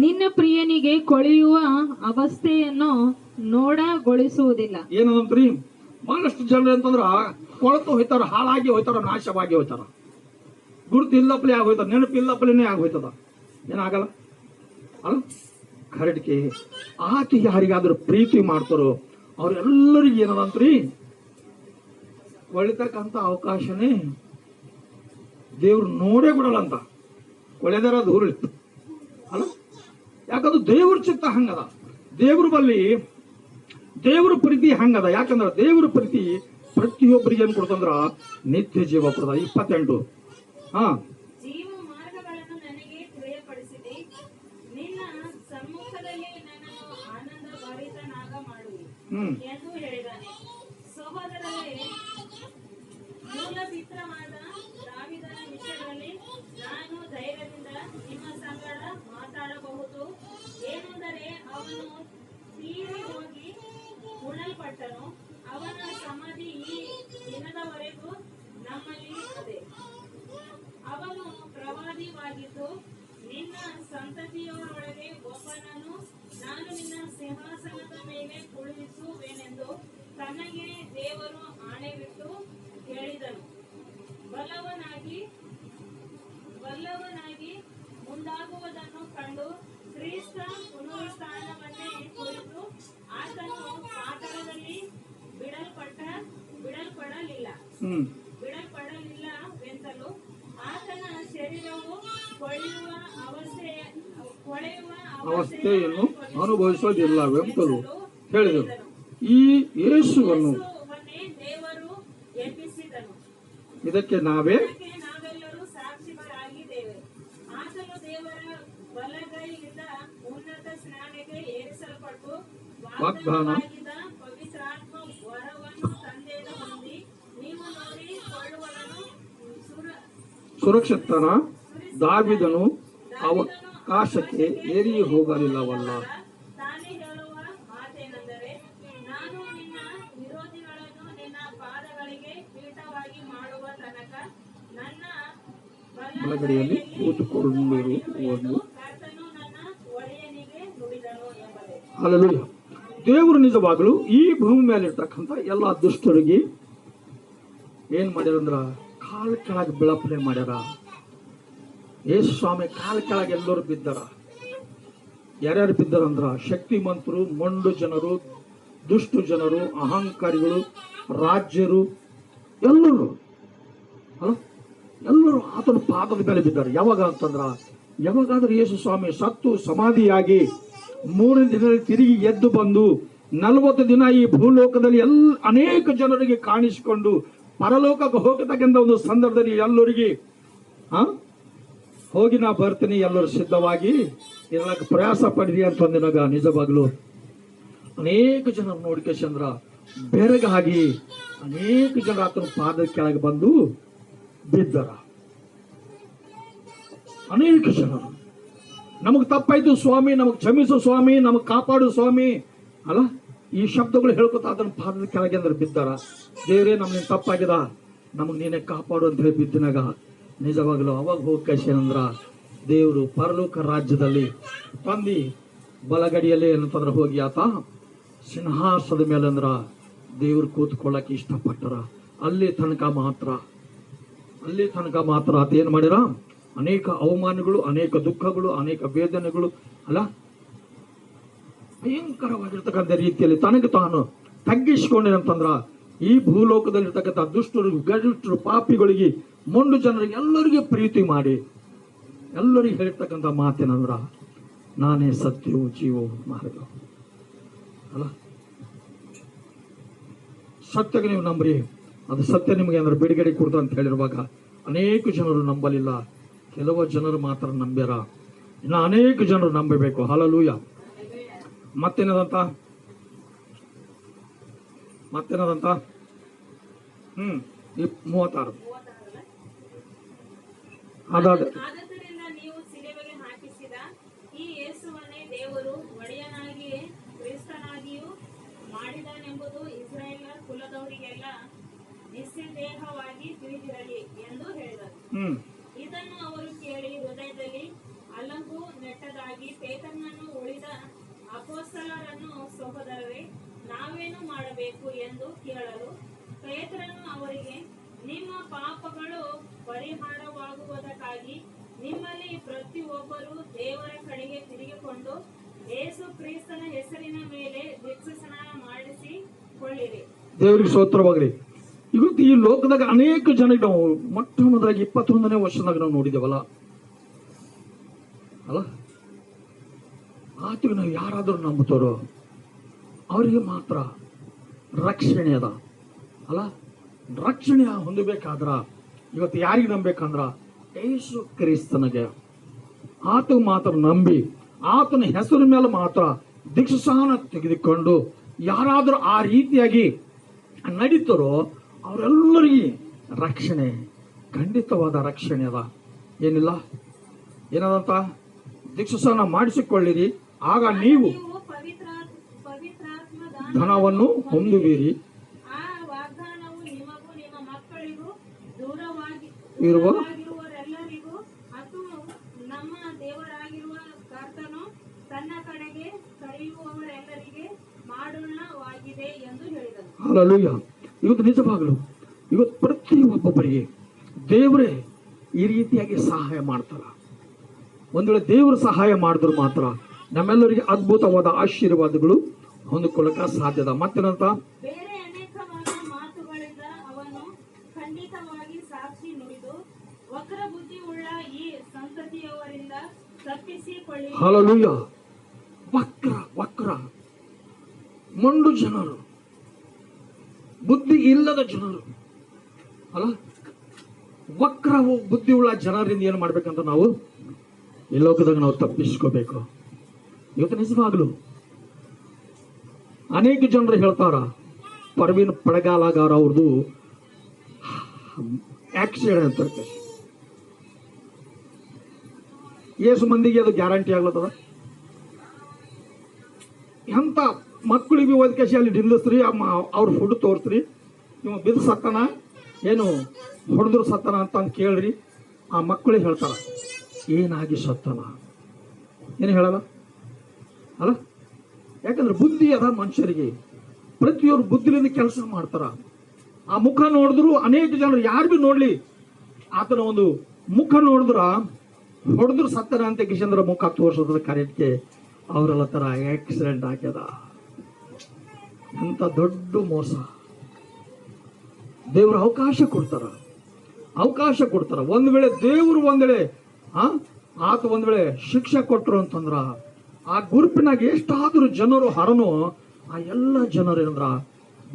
ನಿನ್ನ ಪ್ರಿಯನಿಗೆ ಕೊಳೆಯುವ ಅವಸ್ಥೆಯನ್ನು ನೋಡಗೊಳಿಸುವುದಿಲ್ಲ. ಏನಂತ್ರಿ? ಬಹಳಷ್ಟು ಜನರು ಅಂತಂದ್ರ ಕೊಳತು ಹೋಯ್ತಾರ, ಹಾಳಾಗಿ ಹೋಯ್ತಾರ, ನಾಶವಾಗಿ ಹೋಯ್ತಾರ. ಗುರುತು ಇಲ್ಲಪ್ಪಲೆ ಆಗೋಯ್ತದ, ನೆನಪಿಲ್ಲಪ್ಪಲೇನೆ ಆಗೋಯ್ತದ. ಏನಾಗಲ್ಲ ಅಲ್ಲ. ಕರಡಿಕೆ ಆಕೆ ಯಾರಿಗಾದ್ರೂ ಪ್ರೀತಿ ಮಾಡ್ತಾರೋ ಅವ್ರೆಲ್ಲರಿಗೂ ಏನದಂತ್ರಿ ಕೊಳಿತಕ್ಕಂತ ಅವಕಾಶನೇ ದೇವ್ರು ನೋಡೇ ಬಿಡಲ್ಲ ಅಂತ. ಕೊಳೆದರ ದೂರ ಅಲ್ಲ. ಯಾಕಂದ್ರೆ ದೇವ್ರ ಚಿತ್ತ ಹಂಗದ, ದೇವ್ರ ಬಲ್ಲಿ ದೇವ್ರ ಪ್ರೀತಿ ಹಂಗದ. ಯಾಕಂದ್ರ ದೇವ್ರ ಪ್ರೀತಿ ಪ್ರತಿಯೊಬ್ಬರಿಗೆ ಏನ್ ಕೊಡ್ತಂದ್ರ ನಿತ್ಯ ಜೀವ ಕೊಡ್ದ. 28 ಜೀವ ಮಾರ್ಗಗಳನ್ನು ನನಗೆ ತಿಳಿಯಪಡಿಸಿದೆ, ನಿನ್ನ ಸಮ್ಮುಖದಲ್ಲಿ ನನ್ನನ್ನು ಆನಂದ ಭರಿತನಾಗ ಮಾಡುವೆ ಎಂದು ಹೇಳಿದಾನೆ. ಸಹೋದರರೇ, ಮೂಲ ಪಿತ್ರವಾದ ದಾವೀದನ ವಿಷಯದಲ್ಲಿ ನಾನು ಧೈರ್ಯದಿಂದ ನಿಮ್ಮ ಸಂಗಡ ಮಾತಾಡಬಹುದು. ಏನೆಂದರೆ ಅವನು ತೀರಿ ಹೋಗಿ ಉಣಲ್ಪಟ್ಟನು, ಅವನ ಸಮಾಧಿ ಈ ದಿನದವರೆಗೂ ನಮ್ಮಲ್ಲಿ ಇದೆ. ಅವನು ಪ್ರವಾದಿವಾಗಿದ್ದು ನಿನ್ನ ಸಂತತಿಯವರೊಳಗೆ ಒಬ್ಬನನ್ನು ನಾನು ನಿನ್ನ ಸಿಂಹಾಸನದ ಮೇಲೆ ಕುಳ್ಳಿರಿಸುವೆನೆಂದು ತನಗೆ ದೇವರು ಆಣೆಬಿಟ್ಟು ಹೇಳಿದನು. ಬಲ್ಲವನಾಗಿ ಮುಂದಾಗುವುದನ್ನು ಕಂಡು ಕ್ರಿಸ್ತ ಪುನರುತ್ಥಾನವನ್ನೇ ಕುರಿತು ಆತನು ಪಾತಾಳದಲ್ಲಿ ಬಿಡಲ್ಪಡಲಿಲ್ಲವೆಂತಲೂ ಆತನ ಶರೀರವು ಕೊಳೆಯುವ ಅವಸ್ಥೆಯನ್ನು ಅನುಭವಿಸೋದಿಲ್ಲವೆಂತಲೂ ಹೇಳಿದರು. ಈ ಯೇಸುವನ್ನು ದೇವರು ಎಬ್ಬಿಸಿದನು. ಇದಕ್ಕೆ ನಾವೆಲ್ಲರೂ ಸಾಕ್ಷಿಗಳಾಗಿದ್ದೇವೆ. ಆತನು ದೇವರ ಬಲಗೈಯಿಂದ ಉನ್ನತ ಸ್ನಾನಕ್ಕೆ ಏರಿಸಲ್ಪಟ್ಟು ವಾಗ್ದಾನವಾಗಿದ್ದ ಪವಿತ್ರಾತ್ಮ ವರವನ್ನು ತಂದೆಯನ್ನು ಹೊಂದಿ ನೀವು ನೋಡಿ ಕೊಳ್ಳುವವನು ಸುರಕ್ಷಿತನ ದಾವೀದನು ಆಕಾಶಕ್ಕೆ ಏರಿ ಹೋಗಲಿಲ್ಲವಲ್ಲ. ತಾನೇ ಹೇಳುವ ಮಾತೇನೆಂದರೆ, ನಾನು ನಿನ್ನ ವಿರೋಧಿಗಳನ್ನು ನಿನ್ನ ಪಾದಗಳಿಗೆ ಪೀಠವಾಗಿ ಮಾಡುವ ತನಕ ನನ್ನ ಬಲಗಡೆಯಲ್ಲಿ ಕೂತುಕೊಂಡಿರುವನು. ಕರ್ತನು ನನ್ನ ಒಡೆಯನಿಗೆ ನುಡಿದನು ಎಂಬುದೇ. ಹಲ್ಲೆಲೂಯಾ. ದೇವರು ನಿಜವಾಗಲೂ ಈ ಭೂಮಿ ಮೇಲೆ ಇರ್ತಕ್ಕಂಥ ಎಲ್ಲ ದುಷ್ಟರಿಗೆ ಏನ್ ಮಾಡ್ಯಾರಂದ್ರ ಕಾಲ ಕೆಳಗೆ ಬೆಳಪನೆ ಮಾಡ್ಯಾರ. ಯೇಸು ಸ್ವಾಮಿ ಕಾಲ ಕೆಳಗೆ ಎಲ್ಲರೂ ಬಿದ್ದಾರ. ಯಾರ್ಯಾರು ಬಿದ್ದಾರಂದ್ರ ಶಕ್ತಿಮಂತರು, ಮೊಂಡು ಜನರು, ದುಷ್ಟು ಜನರು, ಅಹಂಕಾರಿಗಳು, ರಾಜ್ಯರು, ಎಲ್ಲರೂ ಅಲ್ಲ, ಎಲ್ಲರೂ ಆತನ ಪಾದದ ಮೇಲೆ ಬಿದ್ದಾರೆ. ಯಾವಾಗ ಅಂತಂದ್ರ ಯಾವಾಗಾದ್ರೂ ಯೇಸು ಸ್ವಾಮಿ ಸತ್ತು ಸಮಾಧಿಯಾಗಿ 3 ದಿನದಲ್ಲಿ ತಿರುಗಿ ಎದ್ದು ಬಂದು 40 ದಿನ ಈ ಭೂಲೋಕದಲ್ಲಿ ಅನೇಕ ಜನರಿಗೆ ಕಾಣಿಸಿಕೊಂಡು ಪರಲೋಕಕ್ಕೆ ಹೋಗತಕ್ಕಂಥ ಒಂದು ಸಂದರ್ಭದಲ್ಲಿ ಎಲ್ಲರಿಗೆ ಹೋಗಿ ನಾ ಬರ್ತೀನಿ, ಎಲ್ಲರೂ ಸಿದ್ಧವಾಗಿ ಇರಕ್ಕೆ ಪ್ರಯಾಸ ಪಡಿರಿ ಅಂತಂದಿನಾಗ ನಿಜವಾಗ್ಲು ಅನೇಕ ಜನ ನೋಡ್ಕೇಶಂದ್ರ ಬೆರಗಾಗಿ ಅನೇಕ ಜನ ಆತನ ಪಾದದ ಕೆಳಗೆ ಬಂದು ಬಿದ್ದರ. ಅನೇಕ ಜನರು ನಮಗ್ ತಪ್ಪಾಯ್ತು ಸ್ವಾಮಿ, ನಮಗ್ ಕ್ಷಮಿಸು ಸ್ವಾಮಿ, ನಮಗ್ ಕಾಪಾಡು ಸ್ವಾಮಿ ಅಲ್ಲ, ಈ ಶಬ್ದಗಳು ಹೇಳ್ಕೊತ ಅದನ್ನ ಪಾದದ ಕೆಳಗೆ ಅಂದ್ರೆ ಬಿದ್ದಾರ. ದೇವರೇ ನಮ್ಗೆ ತಪ್ಪಾಗಿದ, ನಮಗ್ ನೀನೆ ಕಾಪಾಡು ಅಂತ ಹೇಳಿ ಬಿದ್ದಿನಾಗ ನಿಜವಾಗ್ಲು ಅವಾಗ ಹೋಗ್ಕೇಶಂದ್ರ ದೇವರು ಪರಲೋಕ ರಾಜ್ಯದಲ್ಲಿ ತಂದಿ ಬಲಗಡಿಯಲ್ಲಿ ಏನಂತಂದ್ರೆ ಹೋಗಿ ಆತ ಸಿಂಹಾಸದ ಮೇಲೆ ಅಂದ್ರ ದೇವ್ರು ಕೂತ್ಕೊಳ್ಳಕ್ಕೆ ಇಷ್ಟಪಟ್ಟರ. ಅಲ್ಲಿ ತನಕ ಮಾತ್ರ ಆತ ಏನ್ ಮಾಡ್ಯಾರ, ಅನೇಕ ಅವಮಾನಗಳು, ಅನೇಕ ದುಃಖಗಳು, ಅನೇಕ ವೇದನೆಗಳು ಅಲ್ಲ, ಭಯಂಕರವಾಗಿರ್ತಕ್ಕಂಥ ರೀತಿಯಲ್ಲಿ ತನಗೆ ತಾನು ತಗ್ಗಿಸಿಕೊಂಡೇನಂತಂದ್ರ ಈ ಭೂಲೋಕದಲ್ಲಿರ್ತಕ್ಕಂಥ ದುಷ್ಟರು, ಗರಿಷ್ಠರು, ಪಾಪಿಗಳಿಗೆ, ಮೊಂಡು ಜನರಿಗೆ ಎಲ್ಲರಿಗೆ ಪ್ರೀತಿ ಮಾಡಿ ಎಲ್ಲರಿಗೆ ಹೇಳಿರ್ತಕ್ಕಂಥ ಮಾತೇನಂದ್ರ ನಾನೇ ಸತ್ಯವು ಜೀವವು ಮಾರ್ಗ ಅಲ್ಲ. ಸತ್ಯಕ್ಕೆ ನೀವು ನಂಬ್ರಿ, ಅದು ಸತ್ಯ ನಿಮಗೆ ಅಂದ್ರೆ ಬಿಡುಗಡೆ ಕೊಡ್ತ ಅಂತ ಹೇಳಿರುವಾಗ ಅನೇಕ ಜನರು ನಂಬಲಿಲ್ಲ, ಕೆಲವು ಜನರು ಮಾತ್ರ ನಂಬ್ಯಾರ, ಇನ್ನು ಅನೇಕ ಜನರು ನಂಬಬೇಕು. ಹಲ್ಲೆಲೂಯಾ. ಮತ್ತೇನದಂತ ಮತ್ತೇನದಂತ 36 ಅದಾದ ಆದದರಿಂದ ನೀವು ಶಿಲುಬೆಗೆ ಹಾಕಿಸಿದ ಈ ಯೇಸುವನ್ನೇ ದೇವರು ಒಡೆಯನಾಗಿಯೇ ಕ್ರಿಸ್ತನಾಗಿಯೂ ಮಾಡಿದನೆಂಬುದು ಇಸ್ರಾಯೇಲ್ ಕುಲದವರಿಗೆಲ್ಲ ನಿಸ್ಸಂದೇಹವಾಗಿ ತಿಳಿದಿರಲಿ ಎಂದು ಹೇಳಿದರು. ಇದನ್ನು ಅವರು ಕೇಳಿ ಹೃದಯದಲ್ಲಿ ಅಲಂಗು ನೆಟ್ಟದಾಗಿ ಪೇತ್ರನನ್ನು ಉಳಿದ ಅಪೊಸ್ತಲರನ್ನು, ಸಹೋದರರೇ, ನಾವೇನು ಮಾಡಬೇಕು ಎಂದು ಕೇಳಲು ಪೇತ್ರನು ಅವರಿಗೆ, ನಿಮ್ಮ ಪಾಪಗಳು ಪರಿಹಾರವಾಗುವುದಕ್ಕಾಗಿ ನಿಮ್ಮಲ್ಲಿ ಪ್ರತಿಯೊಬ್ಬರು ದೇವರ ಕಡೆಗೆ ತಿರುಗಿಕೊಂಡು ಯೇಸು ಕ್ರಿಸ್ತನ ಹೆಸರಿನ ಮೇಲೆ ದೀಕ್ಷಾಸ್ನಾನ ಮಾಡಿಸಿಕೊಳ್ಳಿರಿ. ದೇವರಿಗೆ ಸ್ತೋತ್ರವಾಗಲಿ. ಇವತ್ತು ಈ ಲೋಕದಾಗ ಅನೇಕ ಜನರಿಗೆ ನಾವು ಮೊಟ್ಟ ಮೊದಲಾಗಿ 21ನೇ ವರ್ಷದಾಗ ನಾವು ನೋಡಿದೇವಲ್ಲ ಅಲ್ಲ, ಆತಗೆ ನಾವು ಯಾರಾದರೂ ನಂಬುತ್ತಾರೋ ಅವರಿಗೆ ಮಾತ್ರ ರಕ್ಷಣೆ ಅದ ಅಲ್ಲ. ರಕ್ಷಣೆ ಹೊಂದಬೇಕಾದ್ರ ಇವತ್ತು ಯಾರಿಗೆ ನಂಬೇಕಂದ್ರ ಯೇಸು ಕ್ರಿಸ್ತನಿಗೆ. ಆತ ಮಾತ್ರ ನಂಬಿ ಆತನ ಹೆಸರು ಮೇಲೆ ಮಾತ್ರ ದೀಕ್ಷಾಸ್ನಾನ ತೆಗೆದುಕೊಂಡು ಯಾರಾದರೂ ಆ ರೀತಿಯಾಗಿ ನಡೀತಾರೋ ಅವರೆಲ್ಲರಿಗೆ ರಕ್ಷಣೆ, ಖಂಡಿತವಾದ ರಕ್ಷಣೆ ಅದ. ಏನಿಲ್ಲ, ಏನದಂತ ದೀಕ್ಷಾಸ್ನಾನ ಮಾಡಿಸಿಕೊಳ್ಳಿರಿ, ಆಗ ನೀವು ಧನವನ್ನು ಹೊಂದುವಿರಿ. ಆ ವಾಗ್ದಾನವು ನಿಮಗೂ ನಿಮ್ಮ ಮಕ್ಕಳಿಗೂ ದೂರವಾಗಿರುವವರೆಲ್ಲರಿಗೂ ಮತ್ತು ನಮ್ಮ ದೇವರಾಗಿರುವ ಕರ್ತನು ತನ್ನ ಕಡೆಗೆ ಕರೆಯುವವರೆಲ್ಲರಿಗೆ ಮಾಡೋಣವಾಗಿದೆ ಎಂದು ಹೇಳಿದನು. ಹಲ್ಲೆಲೂಯಾ. ಇವತ್ತು ನಿಜವಾಗಲು ಇವತ್ತು ಪ್ರತಿಯೊಬ್ಬೊಬ್ಬರಿಗೆ ದೇವರೇ ಈ ರೀತಿಯಾಗಿ ಸಹಾಯ ಮಾಡ್ತಾರ. ಒಂದು ವೇಳೆ ದೇವರು ಸಹಾಯ ಮಾಡಿದ್ರು ಮಾತ್ರ ನಮ್ಮೆಲ್ಲರಿಗೆ ಅದ್ಭುತವಾದ ಆಶೀರ್ವಾದಗಳು ಹೊಂದಿಕೊಳ್ಳಕ ಸಾಧ್ಯದ. ಮತ್ತೇನಂತ, ಬೇರೆ ಅನೇಕವಾದ ಮಾತುಗಳಿಂದ ಅವನು ಖಂಡಿತವಾಗಿ ಸಾಕ್ಷಿ ನುಡಿದು ವಕ್ರ ಬುದ್ಧಿ ಉಳ್ಳ ಈ ಸಂತತಿಯವರಿಂದ ತಪ್ಪಿಸಿಕೊಳ್ಳಿ. ಹಲ್ಲೆಲೂಯಾ. ವಕ್ರ ಮೊಂಡು ಜನರು, ಬುದ್ಧಿ ಇಲ್ಲದ ಜನರು ಅಲ್ಲ, ವಕ್ರ ಬುದ್ಧಿ ಉಳ್ಳ ಜನರಿಂದ ಏನು ಮಾಡ್ಬೇಕಂತ ನಾವು ಈ ಲೋಕದಾಗ ನಾವು ತಪ್ಪಿಸ್ಕೋಬೇಕು. ಇವತ್ತು ನಿಜವಾಗ್ಲು ಅನೇಕ ಜನರು ಹೇಳ್ತಾರ, ಪರ್ವೀನ್ ಪಡಗಾಲಗಾರ ಅವ್ರದ್ದು ಆಕ್ಸಿಡೆಂಟ್ ಅಂತ. ಎಷ್ಟು ಮಂದಿಗೆ ಅದು ಗ್ಯಾರಂಟಿ ಆಗ್ಲತ್ತದ? ಎಂತ ಮಕ್ಕಳಿಗೆ ಓದ್ಕೇಸಿ ಅಲ್ಲಿ ನಿಲ್ಲಿಸ್ರಿ, ಅವ್ರ ಫುಡ್ ತೋರಿಸ್ರಿ, ಇವ ಬಿದ್ದು ಸತ್ತನ ಏನು ಹೊಡೆದ್ರು ಸತ್ತನ ಅಂತ ಕೇಳ್ರಿ. ಆ ಮಕ್ಕಳಿಗೆ ಹೇಳ್ತಾರ ಏನಾಗಿ ಸತ್ತನ, ಏನು ಹೇಳಲ್ಲ ಅಲ್ಲ. ಯಾಕಂದ್ರೆ ಬುದ್ಧಿ ಅದ ಮನುಷ್ಯರಿಗೆ, ಪ್ರತಿಯೊಬ್ಬರು ಬುದ್ಧಿಲಿಂದ ಕೆಲಸ ಮಾಡ್ತಾರ. ಆ ಮುಖ ನೋಡಿದ್ರು ಅನೇಕ ಜನರು ಯಾರು ಭೀ ನೋಡ್ಲಿ, ಆತನ ಒಂದು ಮುಖ ನೋಡಿದ್ರ ಹೊಡೆದ್ರು ಸತ್ತನ ಅಂತ ಕಿಶಂದ್ರ ಮುಖ ತೋರಿಸೋದ್ರ ಕರೆಕ್ಟ್ಗೆ ಅವರೆಲ್ಲ ತರ ಆಕ್ಸಿಡೆಂಟ್ ಆಗ್ಯದ. ಅಂತ ದೊಡ್ಡ ಮೋಸ. ದೇವರು ಅವಕಾಶ ಕೊಡ್ತಾರ. ಒಂದ್ ವೇಳೆ ದೇವರು ಆತ ಒಂದ್ ವೇಳೆ ಶಿಕ್ಷೆ ಕೊಟ್ಟರು ಅಂತಂದ್ರ ಆ ಗುರುಪಿನಾಗ ಎಷ್ಟಾದ್ರೂ ಜನರು ಹರನು, ಆ ಎಲ್ಲ ಜನರು ಏನಂದ್ರ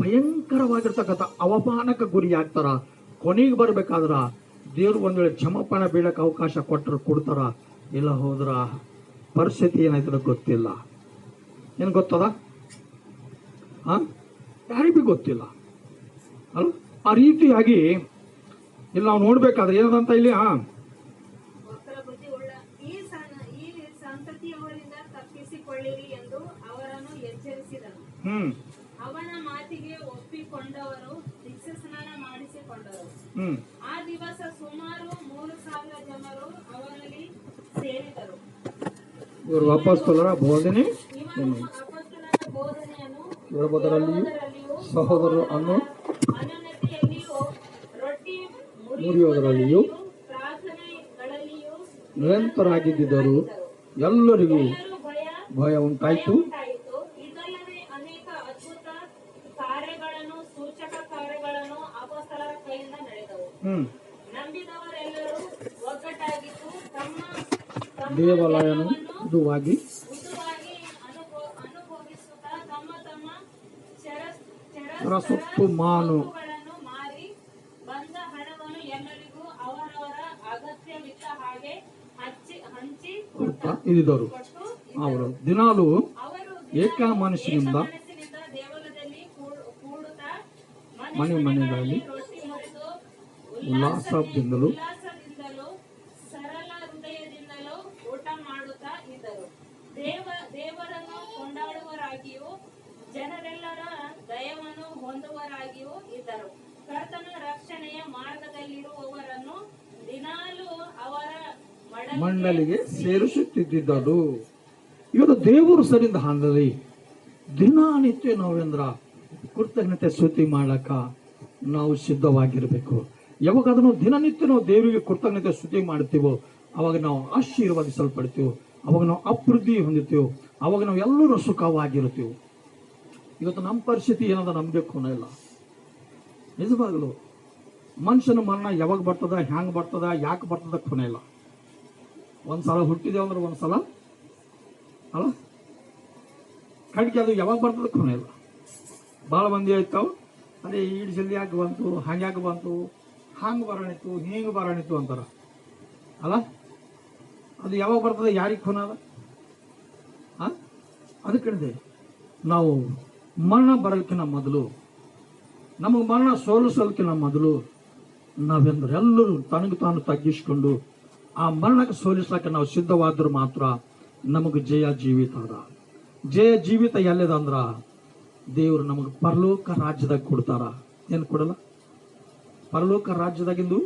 ಭಯಂಕರವಾಗಿರ್ತಕ್ಕಂಥ ಅವಮಾನಕ್ಕೆ ಗುರಿ ಆಗ್ತಾರ. ಕೊನೆಗೆ ಬರ್ಬೇಕಾದ್ರ ದೇವ್ರು ಒಂದ್ ವೇಳೆ ಕ್ಷಮಾಪಣೆ ಬೀಳಕ್ಕೆ ಅವಕಾಶ ಕೊಡ್ತಾರ. ಇಲ್ಲ ಹೋದ್ರ ಪರಿಸ್ಥಿತಿ ಏನಾಯ್ತದ ಗೊತ್ತಿಲ್ಲ. ಏನ್ ಗೊತ್ತದ? ಯಾರಿಗೂ ಗೊತ್ತಿಲ್ಲ ಅಲ್ಲ. ಆ ರೀತಿಯಾಗಿ ಇಲ್ಲಿ ನಾವು ನೋಡ್ಬೇಕಾದ್ರೆ ಏನದಂತ ಇಲ್ಲಿ ವಕ್ರ ಬುದ್ಧಿ ಉಳ್ಳ ಈ ಸಂತತಿಯವರಿಂದ ತಪ್ಪಿಸಿಕೊಳ್ಳಿರಿ ಎಂದು ಅವರನ್ನು ಎಚ್ಚರಿಸಿದನು. ಅವನ ಮಾತಿಗೆ ಒಪ್ಪಿಕೊಂಡವರು ದೀಕ್ಷಾಸ್ನಾನ ಮಾಡಿಸಿಕೊಂಡರು. ಆ ದಿವಸ ಸುಮಾರು 3,000 ಜನರು ಅವರಲ್ಲಿ ಸೇರಿದರು. ಇವರು ಅಪೊಸ್ತಲರ ಬೋಧನೆ ಬೋಧನೆಯನ್ನು ಸಹೋದರರು ಅನ್ನು ಅನನ್ಯತೆಯಲ್ಲಿಯೂ ರೊಟ್ಟಿ ಮುರಿಯೋದರಲ್ಲಿಯೂ ಪ್ರಾರ್ಥನೆಗಳಲ್ಲಿಯೂ ನಿರಂತರಾಗಿದ್ದರು. ಎಲ್ಲರಿಗೂ ಎಲ್ಲರೂ ಭಯ ಉಂಟಾಯಿತು. ಉಂಟಾಯಿತು. ಇದಲ್ಲದೆ ಅನೇಕ ಅದ್ಭುತ ಕಾರ್ಯಗಳನ್ನು ಸೂಚಕ ಕಾರ್ಯಗಳನ್ನು ಅಪೊಸ್ತಲರ ಕೈಯಿಂದ ನಡೆದವು. ನಂಬಿದವರೆಲ್ಲರೂ ಒಗ್ಗಟ್ಟಾಗಿದ್ದು ತಮ್ಮ ತಮ್ಮ ದೇವಾಲಯನು ಮೃದುವಾಗಿ ಮೃದುವಾಗಿ ಅನುಭವಿಸುತ್ತಾ ತಮ್ಮ ತಮ್ಮ ರಸೊತ್ತು ಮಾನು ವಸ್ತುಗಳನ್ನು ಮಾರಿ ಬಂದ ಹಣವನ್ನು ಎಲ್ಲರಿಗೂ ಅವರವರ ಅಗತ್ಯವಿದ್ದ ಹಾಗೆ ಹಂಚಿ ಇದ್ದರು. ಕೊಟ್ಟು ಅವರು ದಿನಾಲು ಅವರು ಏಕ ಮನಸ್ಸಿನಿಂದ ಮನಸ್ಸಿನಿಂದ ದೇವಾಲಯದಲ್ಲಿ ಕೂಡುತ್ತಾ ಮನೆ ಮನೆಗಳಲ್ಲಿ ರೊಟ್ಟಿ ಮುರಿದು ಉಲ್ಲಾಸದಿಂದಲೂ ಉಲ್ಲಾಸದಿಂದಲೂ ಸರಳ ಹೃದಯದಿಂದಲೂ ಊಟ ಮಾಡುತ್ತಾ ಇದ್ದರು. ದೇವರನ್ನು ಕೊಂಡಾಡುವರಾಗಿಯೂ ಜನರೆಲ್ಲರ ದಯವನ್ನು ಹೊಂದುವರಾಗಿಯೂ ಇದ್ದರು. ಕರ್ತನ ರಕ್ಷಣೆಯ ಮಾರ್ಗದಲ್ಲಿರುವವರನ್ನು ದಿನಾಲೂ ಅವರ ಮಂಡಲಿಗೆ ಸೇರಿಸುತ್ತಿದ್ದರು. ಇವತ್ತು ದೇವರು ಸರಿಂದ ಹಾಂದಲ್ಲಿ ದಿನನಿತ್ಯ ನಾವೇಂದ್ರ ಕೃತಜ್ಞತೆ ಸ್ತುತಿ ಮಾಡಕ ನಾವು ಸಿದ್ಧವಾಗಿರ್ಬೇಕು. ಯಾವಾಗ ಅದನ್ನು ದಿನನಿತ್ಯ ನಾವು ದೇವರಿಗೆ ಕೃತಜ್ಞತೆ ಸ್ತುತಿ ಮಾಡ್ತೀವೋ ಅವಾಗ ನಾವು ಆಶೀರ್ವಾದಿಸಲ್ಪಡ್ತೀವೋ, ಅವಾಗ ನಾವು ಅಭಿವೃದ್ಧಿ ಹೊಂದುತ್ತೀವೋ, ಅವಾಗ ನಾವು ಎಲ್ಲರೂ ಸುಖವಾಗಿರ್ತೀವಿ. ಇವತ್ತು ನಮ್ಮ ಪರಿಸ್ಥಿತಿ ಏನದ ನಮಗೆ ಕೊನೆ ಇಲ್ಲ. ನಿಜವಾಗಲು ಮನುಷ್ಯನ ಮರಣ ಯಾವಾಗ ಬರ್ತದ, ಹ್ಯಾಂಗ್ ಬರ್ತದ, ಯಾಕೆ ಬರ್ತದ ಕೊನೆ ಇಲ್ಲ. ಒಂದ್ಸಲ ಹುಟ್ಟಿದೆ ಅಂದ್ರೆ ಒಂದ್ಸಲ ಅಲ್ಲ ಕಡ್ಗೆ ಅದು ಯಾವಾಗ ಬರ್ತದ ಕೊನೆ ಇಲ್ಲ. ಭಾಳ ಮಂದಿ ಆಯ್ತಾವ ಅದೇ ಈಡ್ ಜಲ್ದಿ ಯಾಕೆ ಬಂತು, ಹಂಗ್ಯಾಕೆ ಬಂತು, ಹಂಗೆ ಬರಣಿತ್ತು, ಹಿಂಗೆ ಬರಣಿತ್ತು ಅಂತಾರ ಅಲ್ಲ. ಅದು ಯಾವಾಗ ಬರ್ತದೆ, ಯಾರಿಗೆ ಕೊನೆ ಅದ? ಅದಕ್ಕೆ ನಾವು ಮರಣ ಬರೋಕ್ಕಿಂತ ಮೊದಲು, ನಮಗೆ ಮರಣ ಸೋಲಿಸೋದಕ್ಕಿಂತ ಮೊದಲು ನಾವೆಂದ್ರೆ ಎಲ್ಲರೂ ತನಗೆ ತಾನು ತಗ್ಗಿಸ್ಕೊಂಡು ಆ ಮರಣಕ್ಕೆ ಸೋಲಿಸ್ಲಿಕ್ಕೆ ನಾವು ಸಿದ್ಧವಾದ್ರೆ ಮಾತ್ರ ನಮಗೆ ಜಯ ಜೀವಿತ ಅದ. ಜಯ ಜೀವಿತ ಎಲ್ಲಿದ ಅಂದ್ರ ದೇವರು ನಮಗೆ ಪರಲೋಕ ರಾಜ್ಯದಾಗ ಕೊಡ್ತಾರ. ಏನು ಕೊಡಲ್ಲ? ಪರಲೋಕ ರಾಜ್ಯದಾಗಿಂದು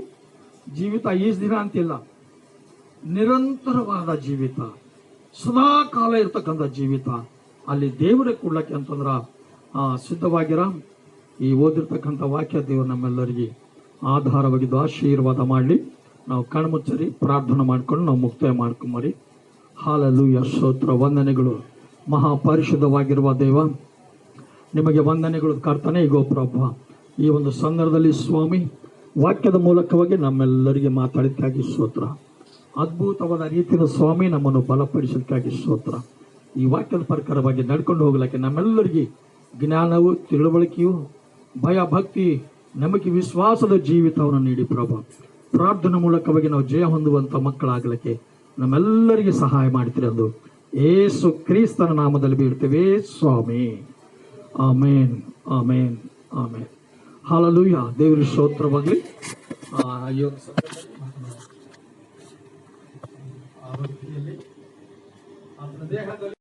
ಜೀವಿತ ಈಸ್ ದಿನ ಅಂತಿಲ್ಲ, ನಿರಂತರವಾದ ಜೀವಿತ, ಸದಾ ಕಾಲ ಇರ್ತಕ್ಕಂಥ ಜೀವಿತ ಅಲ್ಲಿ ದೇವರೇ ಕೊಡ್ಲಕ್ಕೆ ಅಂತಂದ್ರ ಸಿದ್ಧವಾಗಿರ. ಈ ಓದಿರ್ತಕ್ಕಂಥ ವಾಕ್ಯ ದೇವರು ನಮ್ಮೆಲ್ಲರಿಗೆ ಆಧಾರವಾಗಿದ್ದು ಆಶೀರ್ವಾದ ಮಾಡಲಿ. ನಾವು ಕಣ್ಮುಚ್ಚರಿ ಪ್ರಾರ್ಥನೆ ಮಾಡ್ಕೊಂಡು ನಾವು ಮುಕ್ತಾಯ ಮಾಡ್ಕೊಂಬರಿ. ಹಾಲೆಲೂಯಾ, ಸ್ತೋತ್ರ, ವಂದನೆಗಳು. ಮಹಾಪರಿಶುದ್ಧವಾಗಿರುವ ದೇವ ನಿಮಗೆ ವಂದನೆಗಳು ಕರ್ತನೆ. ಈಗೋ ಪ್ರಭು ಈ ಒಂದು ಸಂದರ್ಭದಲ್ಲಿ ಸ್ವಾಮಿ ವಾಕ್ಯದ ಮೂಲಕವಾಗಿ ನಮ್ಮೆಲ್ಲರಿಗೆ ಮಾತಾಡಿದ್ದಕ್ಕಾಗಿ ಸ್ತೋತ್ರ. ಅದ್ಭುತವಾದ ರೀತಿಯ ಸ್ವಾಮಿ ನಮ್ಮನ್ನು ಬಲಪಡಿಸೋದಕ್ಕಾಗಿ ಸ್ತೋತ್ರ. ಈ ವಾಕ್ಯದ ಪ್ರಕಾರವಾಗಿ ನಡ್ಕೊಂಡು ಹೋಗ್ಲಿಕ್ಕೆ ನಮ್ಮೆಲ್ಲರಿಗೆ ಜ್ಞಾನವು, ತಿಳುವಳಿಕೆಯು, ಭಯ, ಭಕ್ತಿ, ನಮಗೆ ವಿಶ್ವಾಸದ ಜೀವಿತವನ್ನು ನೀಡಿ ಪ್ರಭು. ಪ್ರಾರ್ಥನೆ ಮೂಲಕವಾಗಿ ನಾವು ಜಯ ಹೊಂದುವಂತ ಮಕ್ಕಳಾಗಲಿಕ್ಕೆ ನಮ್ಮೆಲ್ಲರಿಗೆ ಸಹಾಯ ಮಾಡ್ತೀರಿ ಎಂದು ಯೇಸು ಕ್ರಿಸ್ತನ ನಾಮದಲ್ಲಿ ಬೀಳ್ತೇವೆ ಸ್ವಾಮಿ. ಆಮೇನ್, ಆಮೇನ್, ಆಮೇನ್. ಹಾಲೆಲೂಯಾ. ದೇವರ ಸ್ತೋತ್ರವಾಗಲಿ. ದೇಹದಲ್ಲಿ